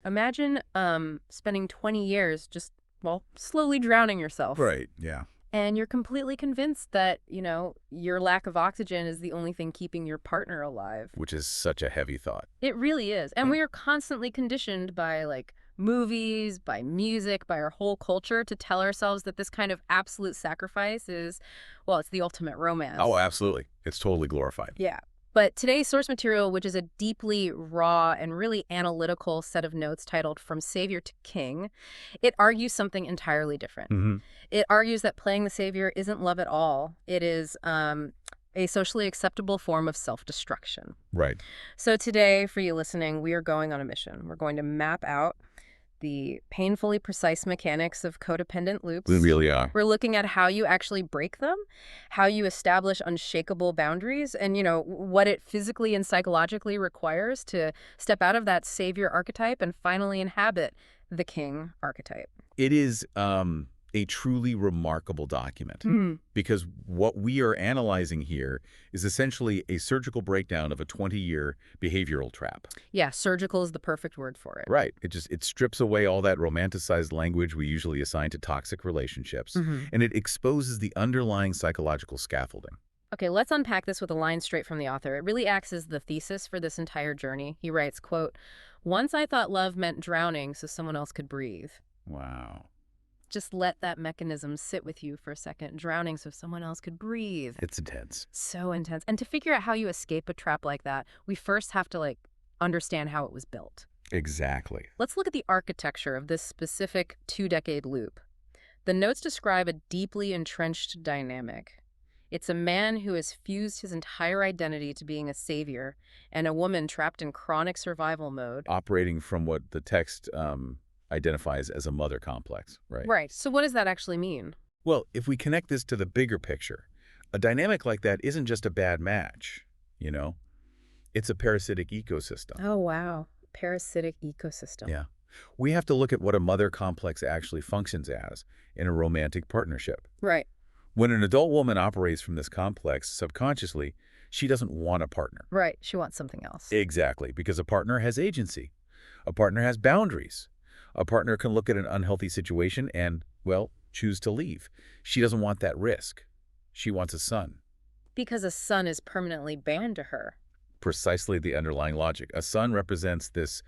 Imagine spending 20 years just, well, slowly drowning yourself. Right, yeah. And you're completely convinced that, your lack of oxygen is the only thing keeping your partner alive. Which is such a heavy thought. It really is. And Right. we are constantly conditioned by, like, movies, by music, by our whole culture to tell ourselves that this kind of absolute sacrifice is, well, it's the ultimate romance. Oh, absolutely. It's totally glorified. Yeah. But today's source material, which is a deeply raw and really analytical set of notes titled From Savior to King, it argues something entirely different. Mm-hmm. It argues that playing the savior isn't love at all. It is a socially acceptable form of self-destruction. Right. So today, for you listening, we are going on a mission. We're going to map out the painfully precise mechanics of codependent loops. We really are. We're looking at how you actually break them, how you establish unshakable boundaries, and, what it physically and psychologically requires to step out of that savior archetype and finally inhabit the king archetype. It is a truly remarkable document because what we are analyzing here is essentially a surgical breakdown of a 20-year behavioral trap. Yeah, surgical is the perfect word for it. Right. It strips away all that romanticized language we usually assign to toxic relationships, and it exposes the underlying psychological scaffolding. Okay, let's unpack this with a line straight from the author. It really acts as the thesis for this entire journey. He writes, quote, "Once I thought love meant drowning so someone else could breathe." Wow. Just let that mechanism sit with you for a second. Drowning so someone else could breathe. It's intense. So intense. And to figure out how you escape a trap like that, we first have to, understand how it was built. Exactly. Let's look at the architecture of this specific 2-decade loop. The notes describe a deeply entrenched dynamic. It's a man who has fused his entire identity to being a savior and a woman trapped in chronic survival mode. Operating from what the text identifies as a mother complex, right? Right. So what does that actually mean? Well, if we connect this to the bigger picture, a dynamic like that isn't just a bad match, It's a parasitic ecosystem. Oh, wow. Parasitic ecosystem. Yeah. We have to look at what a mother complex actually functions as in a romantic partnership. Right. When an adult woman operates from this complex subconsciously, she doesn't want a partner. Right. She wants something else. Exactly, because a partner has agency. A partner has boundaries. A partner can look at an unhealthy situation and, well, choose to leave. She doesn't want that risk. She wants a son. Because a son is permanently banned to her. Precisely the underlying logic. A son represents this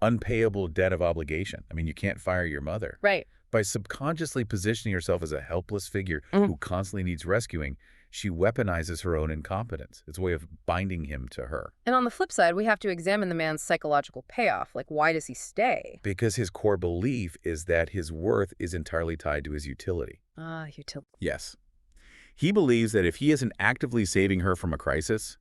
unpayable debt of obligation. I mean, you can't fire your mother. Right. By subconsciously positioning herself as a helpless figure who constantly needs rescuing, she weaponizes her own incompetence. It's a way of binding him to her. And on the flip side, we have to examine the man's psychological payoff. Why does he stay? Because his core belief is that his worth is entirely tied to his utility. Utility. Yes. He believes that if he isn't actively saving her from a crisis,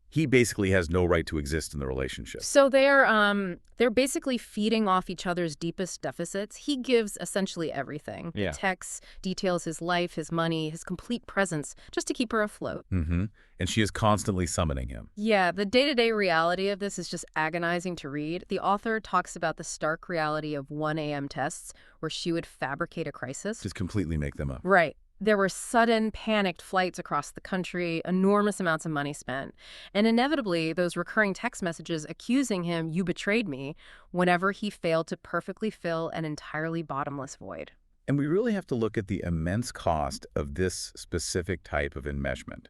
he basically has no right to exist in the relationship. So they're basically feeding off each other's deepest deficits. He gives essentially everything. Yeah. Texts, details his life, his money, his complete presence, just to keep her afloat. And she is constantly summoning him. Yeah, the day-to-day reality of this is just agonizing to read. The author talks about the stark reality of 1 a.m. tests where she would fabricate a crisis. Just completely make them up. Right. There were sudden, panicked flights across the country, enormous amounts of money spent, and inevitably those recurring text messages accusing him, "You betrayed me," whenever he failed to perfectly fill an entirely bottomless void. And we really have to look at the immense cost of this specific type of enmeshment.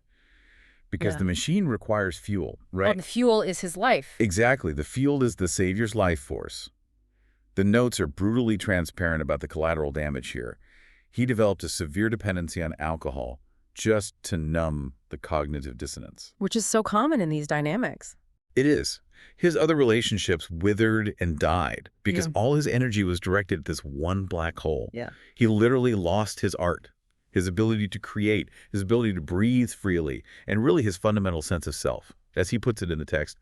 Because the machine requires fuel, right? Well, the fuel is his life. Exactly. The fuel is the savior's life force. The notes are brutally transparent about the collateral damage here. He developed a severe dependency on alcohol just to numb the cognitive dissonance. Which is so common in these dynamics. It is. His other relationships withered and died because all his energy was directed at this one black hole. Yeah. He literally lost his art, his ability to create, his ability to breathe freely, and really his fundamental sense of self. As he puts it in the text,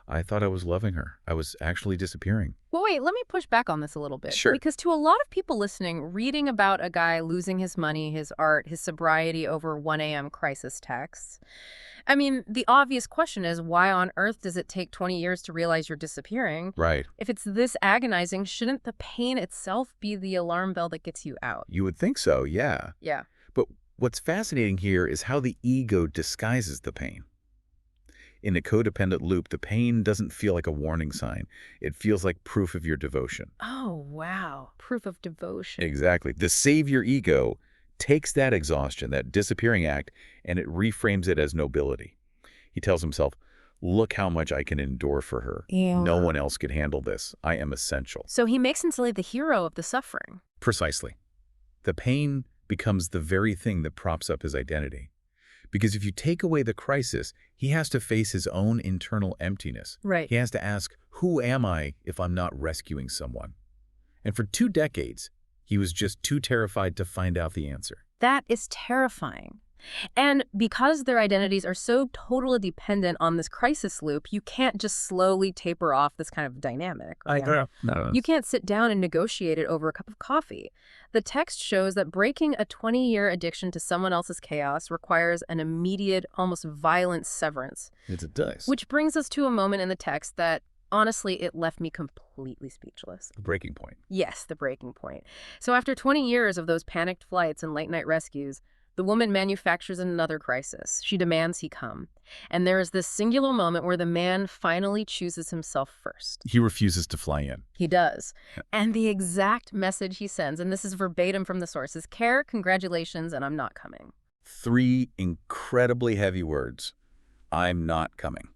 "I thought I was loving her. I was actually disappearing." Well, wait, let me push back on this a little bit. Sure. Because to a lot of people listening, reading about a guy losing his money, his art, his sobriety over 1 a.m. crisis texts, I mean, the obvious question is, why on earth does it take 20 years to realize you're disappearing? Right. If it's this agonizing, shouldn't the pain itself be the alarm bell that gets you out? You would think so, yeah. Yeah. But what's fascinating here is how the ego disguises the pain. In a codependent loop, the pain doesn't feel like a warning sign. It feels like proof of your devotion. Oh, wow. Proof of devotion. Exactly. The savior ego takes that exhaustion, that disappearing act, and it reframes it as nobility. He tells himself, look how much I can endure for her. No Yeah. one else could handle this. I am essential. So he makes himself the hero of the suffering. Precisely. The pain becomes the very thing that props up his identity. Because if you take away the crisis, he has to face his own internal emptiness. Right. He has to ask, who am I if I'm not rescuing someone? And for 2 decades, he was just too terrified to find out the answer. That is terrifying. And because their identities are so totally dependent on this crisis loop, you can't just slowly taper off this kind of dynamic. Right? No. You can't sit down and negotiate it over a cup of coffee. The text shows that breaking a 20-year addiction to someone else's chaos requires an immediate, almost violent severance. It does. Which brings us to a moment in the text that, honestly, it left me completely speechless. The breaking point. Yes, the breaking point. So after 20 years of those panicked flights and late-night rescues, the woman manufactures another crisis. She demands he come. And there is this singular moment where the man finally chooses himself first. He refuses to fly in. He does. And the exact message he sends, and this is verbatim from the source, is, care, congratulations, and I'm not coming. 3 incredibly heavy words. I'm not coming.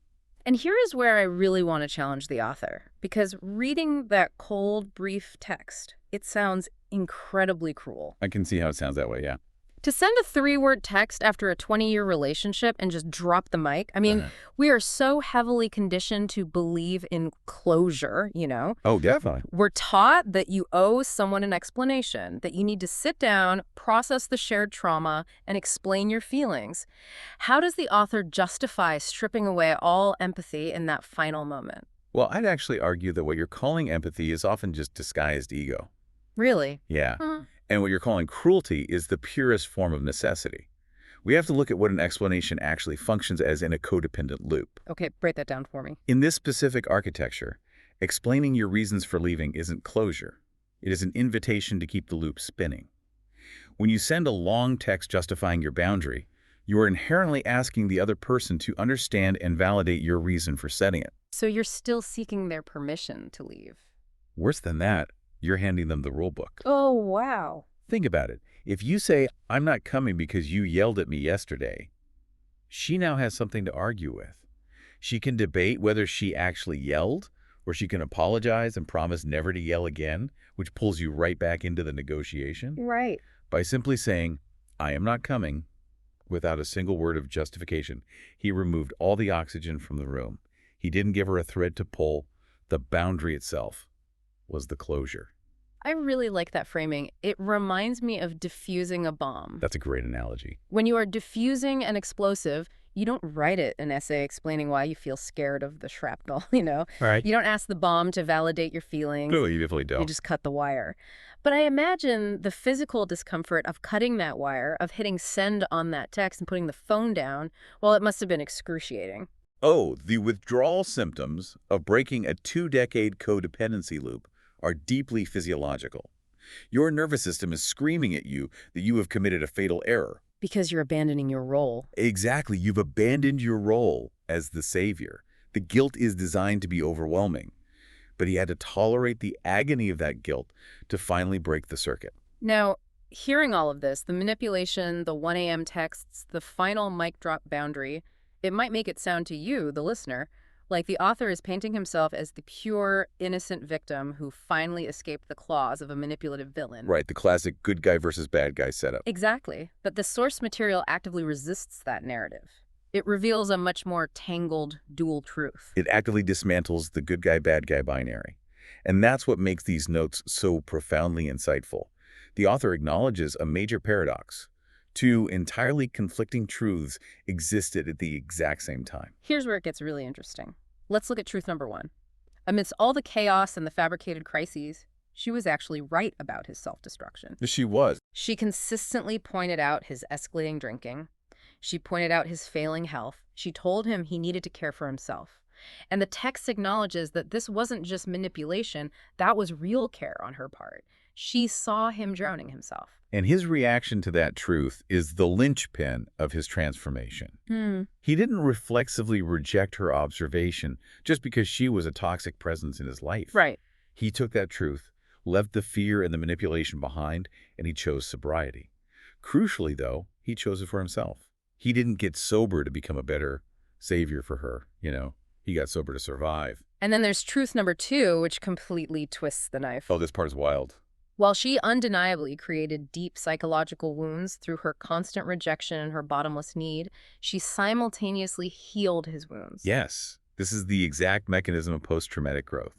And here is where I really want to challenge the author, because reading that cold, brief text, it sounds incredibly cruel. I can see how it sounds that way, yeah. To send a 3-word text after a 20-year relationship and just drop the mic, I mean, we are so heavily conditioned to believe in closure, you know? Oh, definitely. We're taught that you owe someone an explanation, that you need to sit down, process the shared trauma, and explain your feelings. How does the author justify stripping away all empathy in that final moment? Well, I'd actually argue that what you're calling empathy is often just disguised ego. Really? Yeah. And what you're calling cruelty is the purest form of necessity. We have to look at what an explanation actually functions as in a codependent loop. Okay, break that down for me. In this specific architecture, explaining your reasons for leaving isn't closure. It is an invitation to keep the loop spinning. When you send a long text justifying your boundary, you are inherently asking the other person to understand and validate your reason for setting it. So you're still seeking their permission to leave. Worse than that, you're handing them the rule book. Oh, wow. Think about it. If you say, I'm not coming because you yelled at me yesterday, she now has something to argue with. She can debate whether she actually yelled, or she can apologize and promise never to yell again, which pulls you right back into the negotiation. Right. By simply saying, I am not coming, without a single word of justification, he removed all the oxygen from the room. He didn't give her a thread to pull. The boundary itself was the closure. I really like that framing. It reminds me of diffusing a bomb. That's a great analogy. When you are diffusing an explosive, you don't write an essay explaining why you feel scared of the shrapnel, you know? Right. You don't ask the bomb to validate your feelings. Clearly, you definitely You don't. just cut the wire. But I imagine the physical discomfort of cutting that wire, of hitting send on that text and putting the phone down, well, it must have been excruciating. Oh, the withdrawal symptoms of breaking a 2-decade codependency loop are deeply physiological. Your nervous system is screaming at you that you have committed a fatal error. Because you're abandoning your role. Exactly. You've abandoned your role as the savior. The guilt is designed to be overwhelming. But he had to tolerate the agony of that guilt to finally break the circuit. Now, hearing all of this, the manipulation, the 1 a.m. texts, the final mic drop boundary, it might make it sound to you, the listener, like the author is painting himself as the pure, innocent victim who finally escaped the claws of a manipulative villain. Right, the classic good guy versus bad guy setup. Exactly. But the source material actively resists that narrative. It reveals a much more tangled dual truth. It actively dismantles the good guy, bad guy binary. And that's what makes these notes so profoundly insightful. The author acknowledges a major paradox. 2 entirely conflicting truths existed at the exact same time. Here's where it gets really interesting. Let's look at truth number 1. Amidst all the chaos and the fabricated crises, she was actually right about his self-destruction. She was. She consistently pointed out his escalating drinking. She pointed out his failing health. She told him he needed to care for himself. And the text acknowledges that this wasn't just manipulation, that was real care on her part. She saw him drowning himself. And his reaction to that truth is the linchpin of his transformation. Hmm. He didn't reflexively reject her observation just because she was a toxic presence in his life. Right. He took that truth, left the fear and the manipulation behind, and he chose sobriety. Crucially, though, he chose it for himself. He didn't get sober to become a better savior for her, He got sober to survive. And then there's truth number 2, which completely twists the knife. Oh, this part is wild. While she undeniably created deep psychological wounds through her constant rejection and her bottomless need, she simultaneously healed his wounds. Yes, this is the exact mechanism of post-traumatic growth.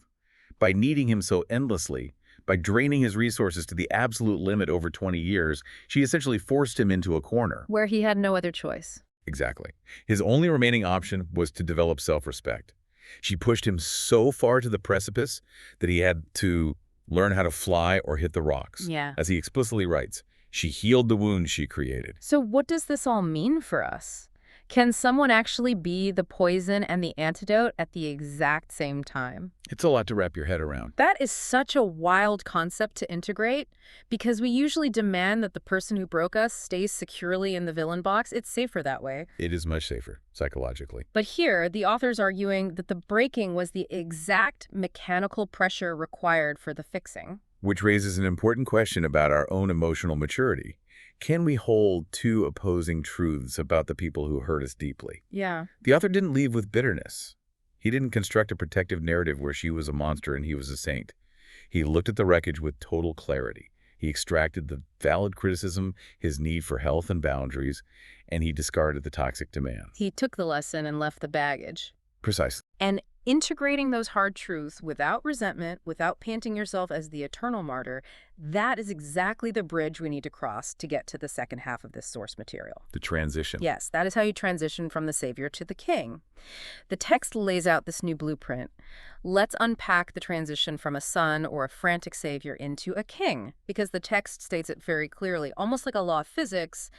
By needing him so endlessly, by draining his resources to the absolute limit over 20 years, she essentially forced him into a corner. Where he had no other choice. Exactly. His only remaining option was to develop self-respect. She pushed him so far to the precipice that he had to learn how to fly or hit the rocks. Yeah. As he explicitly writes, she healed the wounds she created. So what does this all mean for us? Can someone actually be the poison and the antidote at the exact same time? It's a lot to wrap your head around. That is such a wild concept to integrate, because we usually demand that the person who broke us stays securely in the villain box. It's safer that way. It is much safer, psychologically. But here, the author's arguing that the breaking was the exact mechanical pressure required for the fixing. Which raises an important question about our own emotional maturity. Can we hold two opposing truths about the people who hurt us deeply? Yeah. The author didn't leave with bitterness. He didn't construct a protective narrative where she was a monster and he was a saint. He looked at the wreckage with total clarity. He extracted the valid criticism, his need for health and boundaries, and he discarded the toxic demands. He took the lesson and left the baggage. Precisely. And integrating those hard truths without resentment, without painting yourself as the eternal martyr, that is exactly the bridge we need to cross to get to the second half of this source material. The transition. Yes, that is how you transition from the savior to the king. The text lays out this new blueprint. Let's unpack the transition from a son or a frantic savior into a king, because the text states it very clearly, almost like a law of physics.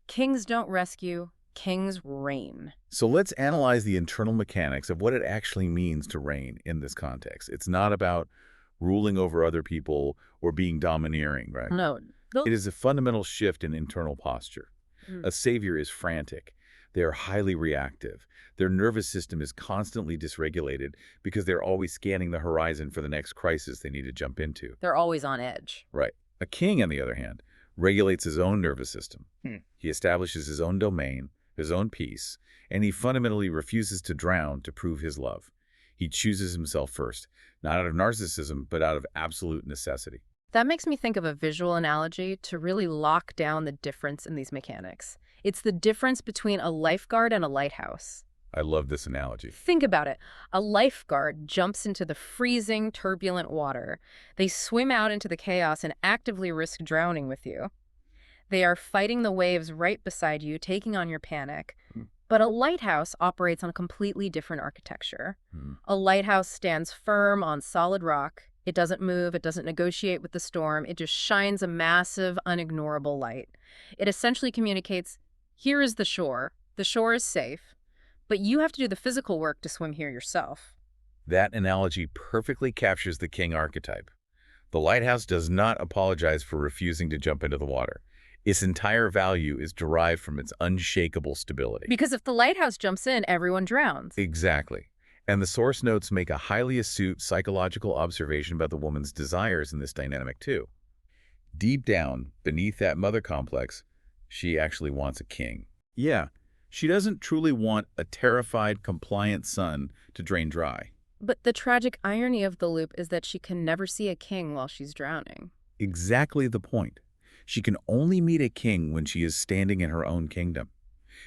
Kings don't rescue, kings reign. So let's analyze the internal mechanics of what it actually means to reign in this context. It's not about ruling over other people or being domineering, right? No. It is a fundamental shift in internal posture. Mm. A savior is frantic. They are highly reactive. Their nervous system is constantly dysregulated because they're always scanning the horizon for the next crisis they need to jump into. They're always on edge. Right. A king, on the other hand, regulates his own nervous system. He establishes his own domain, his own peace, and he fundamentally refuses to drown to prove his love. He chooses himself first, not out of narcissism, but out of absolute necessity. That makes me think of a visual analogy to really lock down the difference in these mechanics. It's the difference between a lifeguard and a lighthouse. I love this analogy. Think about it. A lifeguard jumps into the freezing, turbulent water. They swim out into the chaos and actively risk drowning with you. They are fighting the waves right beside you, taking on your panic. But a lighthouse operates on a completely different architecture. A lighthouse stands firm on solid rock. It doesn't move. It doesn't negotiate with the storm. It just shines a massive, unignorable light. It essentially communicates, here is the shore. The shore is safe. But you have to do the physical work to swim here yourself. That analogy perfectly captures the king archetype. The lighthouse does not apologize for refusing to jump into the water. Its entire value is derived from its unshakable stability. Because if the lighthouse jumps in, everyone drowns. Exactly. And the source notes make a highly astute psychological observation about the woman's desires in this dynamic too. Deep down, beneath that mother complex, she actually wants a king. Yeah, she doesn't truly want a terrified, compliant son to drain dry. But the tragic irony of the loop is that she can never see a king while she's drowning. Exactly the point. She can only meet a king when she is standing in her own kingdom.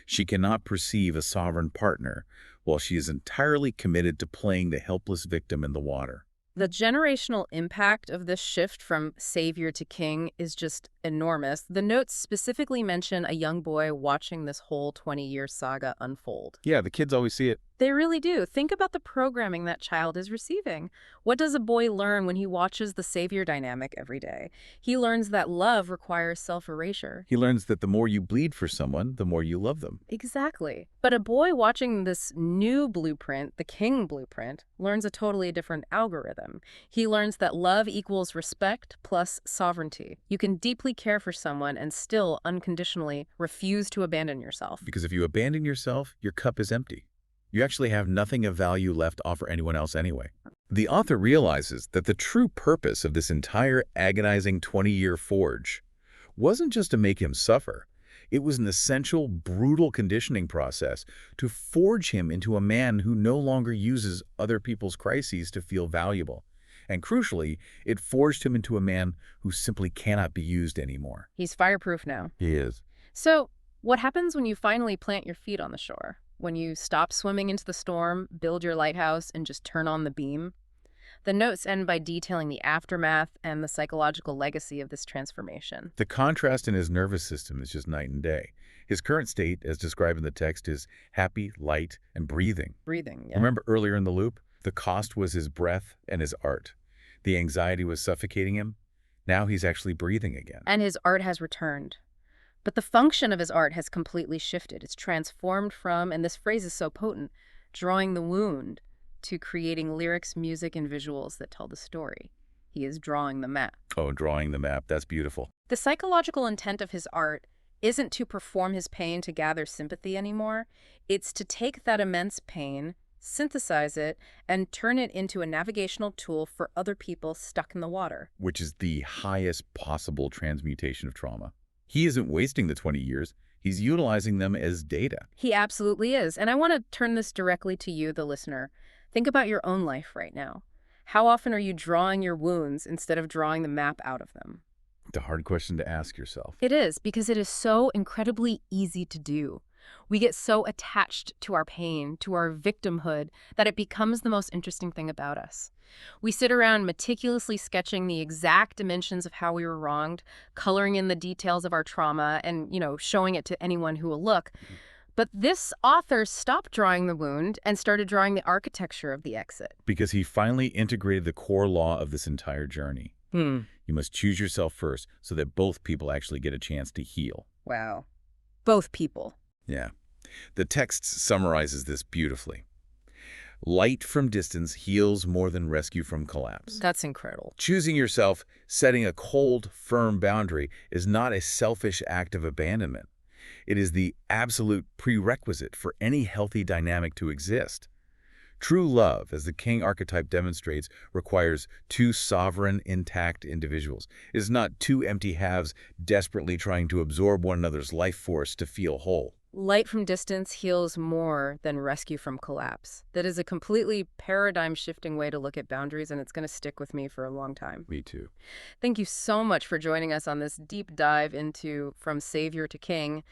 She cannot perceive a sovereign partner while she is entirely committed to playing the helpless victim in the water. The generational impact of this shift from savior to king is just enormous. The notes specifically mention a young boy watching this whole 20-year saga unfold. Yeah, the kids always see it. They really do. Think about the programming that child is receiving. What does a boy learn when he watches the savior dynamic every day? He learns that love requires self-erasure. He learns that the more you bleed for someone, the more you love them. Exactly. But a boy watching this new blueprint, the King blueprint, learns a totally different algorithm. He learns that love equals respect plus sovereignty. You can deeply care for someone and still unconditionally refuse to abandon yourself. Because if you abandon yourself, your cup is empty. You actually have nothing of value left to offer anyone else anyway. The author realizes that the true purpose of this entire agonizing 20-year forge wasn't just to make him suffer. It was an essential, brutal conditioning process to forge him into a man who no longer uses other people's crises to feel valuable. And crucially, it forged him into a man who simply cannot be used anymore. He's fireproof now. He is. So, what happens when you finally plant your feet on the shore? When you stop swimming into the storm, build your lighthouse, and just turn on the beam? The notes end by detailing the aftermath and the psychological legacy of this transformation. The contrast in his nervous system is just night and day. His current state, as described in the text, is happy, light, and breathing. Breathing, yeah. Remember earlier in the loop? The cost was his breath and his art. The anxiety was suffocating him. Now he's actually breathing again. And his art has returned. But the function of his art has completely shifted. It's transformed from, and this phrase is so potent, drawing the wound, to creating lyrics, music, and visuals that tell the story. He is drawing the map. Oh, drawing the map. That's beautiful. The psychological intent of his art isn't to perform his pain to gather sympathy anymore. It's to take that immense pain, synthesize it, and turn it into a navigational tool for other people stuck in the water. Which is the highest possible transmutation of trauma. He isn't wasting the 20 years. He's utilizing them as data. He absolutely is. And I want to turn this directly to you, the listener. Think about your own life right now. How often are you drawing your wounds instead of drawing the map out of them? It's a hard question to ask yourself. It is, because it is so incredibly easy to do. We get so attached to our pain, to our victimhood, that it becomes the most interesting thing about us. We sit around meticulously sketching the exact dimensions of how we were wronged, coloring in the details of our trauma, and, showing it to anyone who will look. But this author stopped drawing the wound and started drawing the architecture of the exit. Because he finally integrated the core law of this entire journey. You must choose yourself first so that both people actually get a chance to heal. Wow. Both people. Yeah. The text summarizes this beautifully. Light from distance heals more than rescue from collapse. That's incredible. Choosing yourself, setting a cold, firm boundary is not a selfish act of abandonment. It is the absolute prerequisite for any healthy dynamic to exist. True love, as the king archetype demonstrates, requires two sovereign, intact individuals. It is not two empty halves desperately trying to absorb one another's life force to feel whole. Light from distance heals more than rescue from collapse. That is a completely paradigm-shifting way to look at boundaries, and it's going to stick with me for a long time. Me too. Thank you so much for joining us on this deep dive into From Savior to King.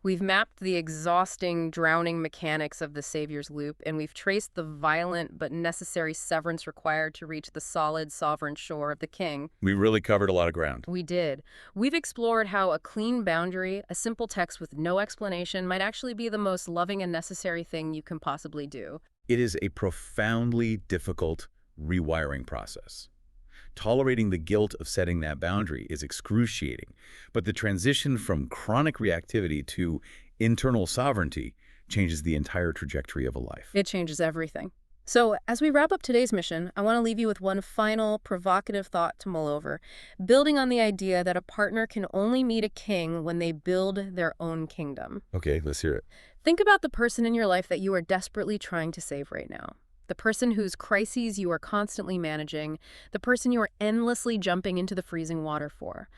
We've mapped the exhausting, drowning mechanics of the Savior's loop, and we've traced the violent but necessary severance required to reach the solid, sovereign shore of the King. We really covered a lot of ground. We did. We've explored how a clean boundary, a simple text with no explanation, might actually be the most loving and necessary thing you can possibly do. It is a profoundly difficult rewiring process. Tolerating the guilt of setting that boundary is excruciating, but the transition from chronic reactivity to internal sovereignty changes the entire trajectory of a life. It changes everything. So, as we wrap up today's mission, I want to leave you with one final provocative thought to mull over, building on the idea that a partner can only meet a king when they build their own kingdom. Okay, let's hear it. Think about the person in your life that you are desperately trying to save right now. The person whose crises you are constantly managing, the person you are endlessly jumping into the freezing water for.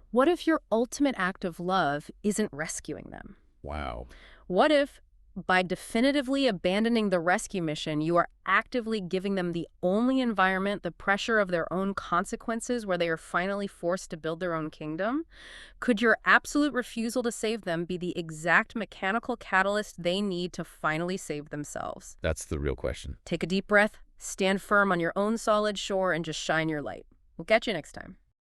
What if your ultimate act of love isn't rescuing them? Wow. What if, by definitively abandoning the rescue mission, you are actively giving them the only environment, the pressure of their own consequences, where they are finally forced to build their own kingdom? Could your absolute refusal to save them be the exact mechanical catalyst they need to finally save themselves? That's the real question. Take a deep breath, stand firm on your own solid shore, and just shine your light. We'll catch you next time.